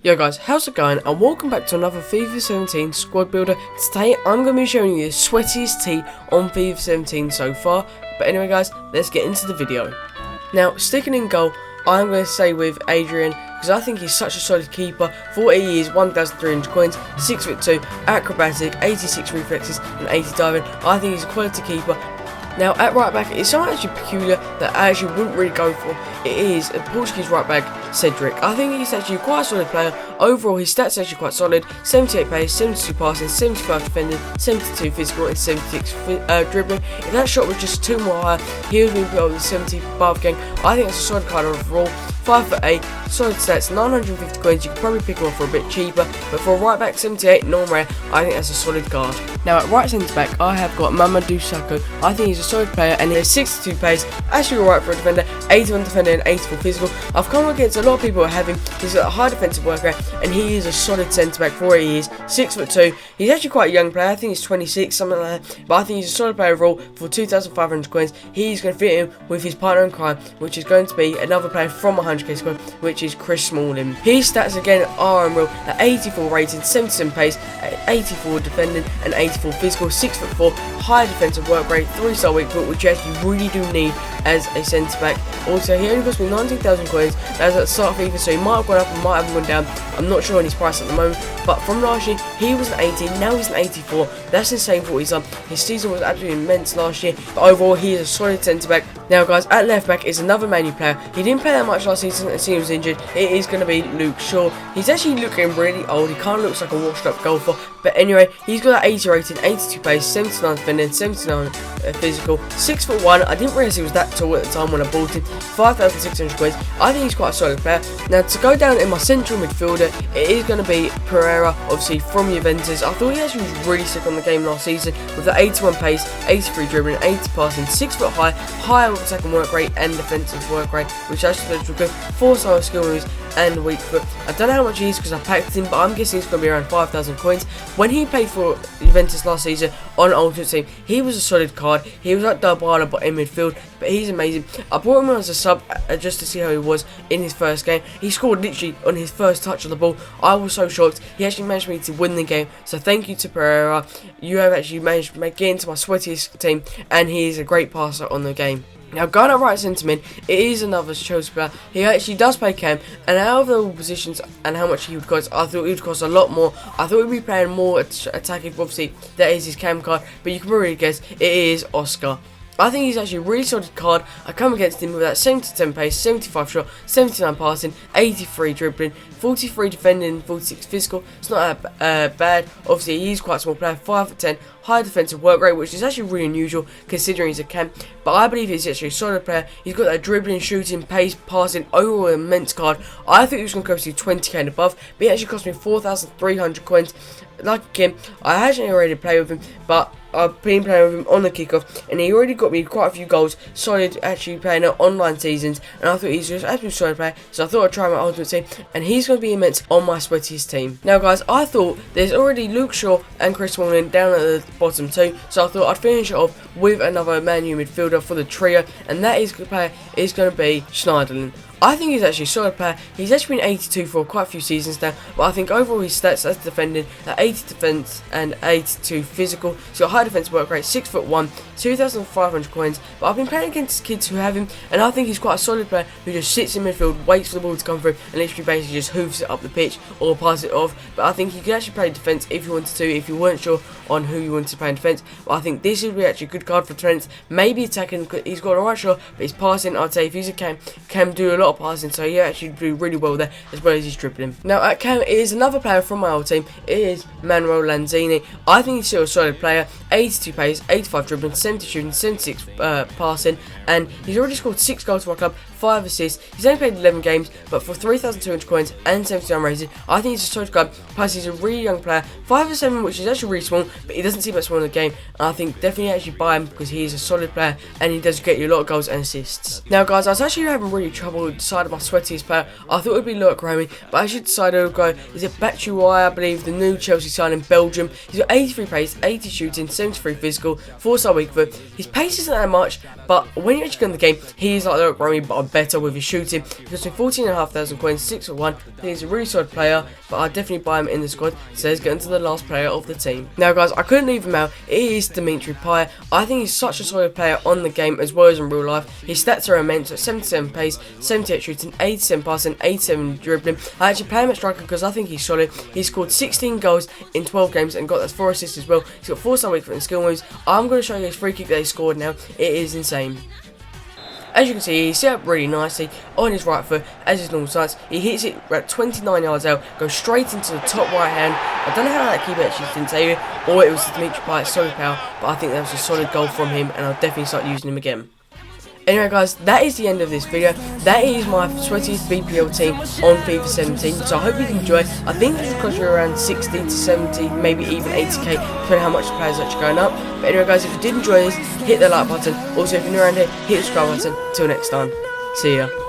Yo guys, how's it going, and welcome back to another FIFA 17 squad builder. Today I'm going to be showing you the sweatiest tee on FIFA 17 so far. But anyway guys, let's get into the video. Now, sticking in goal, I'm going to stay with Adrian, because I think he's such a solid keeper. 40 years, 1,300 coins, 6'2", acrobatic, 86 reflexes and 80 diving. I think he's a quality keeper. Now at right back, it's something actually peculiar that I actually wouldn't really go for. It is a Portuguese right back, Cedric. I think he's actually quite a solid player. Overall, his stats are actually quite solid. 78 pace, 72 passing, 75 defending, 72 physical and 76 dribbling. If that shot was just 2 more higher, he would be put on the 70 above gang. I think that's a solid card overall. 5'8", solid stats, 950 coins. You could probably pick him up for a bit cheaper, but for a right back 78 non-rare, I think that's a solid card. Now at right centre back, I have got Mamadou Sakho. I think he's a solid player and he has 62 pace, actually alright for a defender, 81 defender and 84 physical. I've come against a lot of people who have him. He's got a high defensive work rate and he is a solid centre back for what he is. 6'2". He's actually quite a young player. I think he's 26, something like that. But I think he's a solid player overall for 2,500 coins. He's going to fit in with his partner in crime, which is going to be another player from 100k squad, which is Chris Smalling. His stats again are unreal. At 84 rated, 77 pace, 84 defending and 84 physical, 6'4", high defensive work rate, 3-star weak foot, which you actually really do need as a centre back. Also, he only cost me 19,000 coins. That was at the start of FIFA, so he might have gone up and might have gone down. I'm not sure on his price at the moment, but from last year he was an 80, now he's an 84. That's insane for what he's done. His season was absolutely immense last year, but overall he is a solid centre back. Now guys, at left back is another Man U player. He didn't play that much last season and he was injured. It is going to be Luke Shaw. He's actually looking really old. He kind of looks like a washed up golfer, but anyway, he's got that 80 rating, 82 pace, 79 defending, 79 physical, 6'1". I didn't realise he was that tall at the time when I bought him. 5,600 coins. I think he's quite a solid player. Now to go down in my central midfielder, it is going to be Pereira, obviously from Juventus. I thought he actually was really sick on the game last season with the 81 pace, 83 dribbling, 80 passing, 6 foot high, higher attacking work rate and defensive work rate, which actually looks good. 4-star skill moves and weak foot. I don't know how much he is because I packed him, but I'm guessing it's going to be around 5,000 coins. When he played for Juventus last season on Ultimate Team, he was a solid card. He was like Dybala but in midfield, but he's amazing. I brought him on as a sub just to see how he was in his first game. He scored literally on his first touch of the ball. I was so shocked. He actually managed me to win the game, so thank you to Pereira. You have actually managed to get into my sweatiest team, and he is a great passer on the game. Now going at right centre mid, it is another Chelsea player. He actually does play cam, and out of the positions and how much he would cost, I thought he would cost a lot more. I thought he'd be playing more attacking. Obviously that is his cam card, but you can probably guess it is Oscar. I think he's actually a really solid card. I come against him with that 77 pace, 75 shot, 79 passing, 83 dribbling, 43 defending, 46 physical. It's not that bad. Obviously, he's quite a small player, 5'10", high defensive work rate, which is actually really unusual considering he's a cam. But I believe he's actually a solid player. He's got that dribbling, shooting, pace, passing, overall immense card. I think he was going to cost you 20k and above, but he actually cost me 4,300 coins. Like him, I actually already played with him, but I've been playing with him on the kickoff, and he already got me quite a few goals. Solid, actually playing at online seasons, and I thought he's just absolutely solid player. So I thought I'd try my ultimate team, and he's going to be immense on my sweatiest team. Now, guys, I thought there's already Luke Shaw and Chris Smalling down at the bottom too, so I thought I'd finish it off with another Man U midfielder for the trio, and that player is going to be Schneiderlin. I think he's actually a solid player. He's actually been 82 for quite a few seasons now, but I think overall his stats as defending, at 80 defense and 82 physical. He's got a high defensive work rate, 6'1", 2,500 coins. But I've been playing against kids who have him, and I think he's quite a solid player who just sits in midfield, waits for the ball to come through, and literally basically just hoofs it up the pitch or passes it off. But I think he could actually play defense if you wanted to, if you weren't sure on who you wanted to play in defense. But I think this would be actually a good card for defense. Maybe attacking, he's got a right shot, but his passing, I'd say if he's a cam do a lot of passing, so he actually do really well there, as well as his dribbling. Now at cam is another player from my old team. It is Manuel Lanzini. I think he's still a solid player. 82 pace, 85 dribbling, 70 shooting, 76 passing, and he's already scored 6 goals for our club, 5 assists. He's only played 11 games, but for 3,200 coins and 79 rated, I think he's a solid card. Plus he's a really young player, 5'7", which is actually really small, but he doesn't seem that small in the game. And I think definitely actually buy him because he is a solid player and he does get you a lot of goals and assists. Now guys, I was actually having really trouble decided my sweatiest player. I thought it would be Loic Remy, but I actually decided to go, is it Batshuayi, I believe, the new Chelsea signing, Belgium. He's got 83 pace, 80 shooting, 73 physical, 4-star weak foot. His pace isn't that much, but when you actually go in the game, he is like Loic Remy, but I'm better with his shooting. He costs me 14,500 coins, 6-1. He's a really solid player, but I'll definitely buy him in the squad. So let's get into the last player of the team. Now guys, I couldn't leave him out. It is Dimitri Payet. I think he's such a solid player on the game as well as in real life. His stats are immense, at 77 pace, 78 shooting, 87 passing, 87 dribbling. I actually play him at striker because I think he's solid. He scored 16 goals in 12 games and got that 4 assists as well. He's got 4-star weak foot and skill moves. I'm going to show you his free kick that he scored now. It is insane. As you can see, he's set up really nicely on his right foot as his normal stance. He hits it at 29 yards out, goes straight into the top right hand. I don't know how that keeper actually didn't save it, or it was Dimitri Payet's solid power, but I think that was a solid goal from him, and I'll definitely start using him again. Anyway guys, that is the end of this video. That is my sweatiest BPL team on FIFA 17. So I hope you enjoy. I think it's cost you around 60 to 70, maybe even 80k, depending on how much the players are actually going up. But anyway guys, if you did enjoy this, hit the like button. Also, if you're new around here, hit the subscribe button. Till next time, see ya.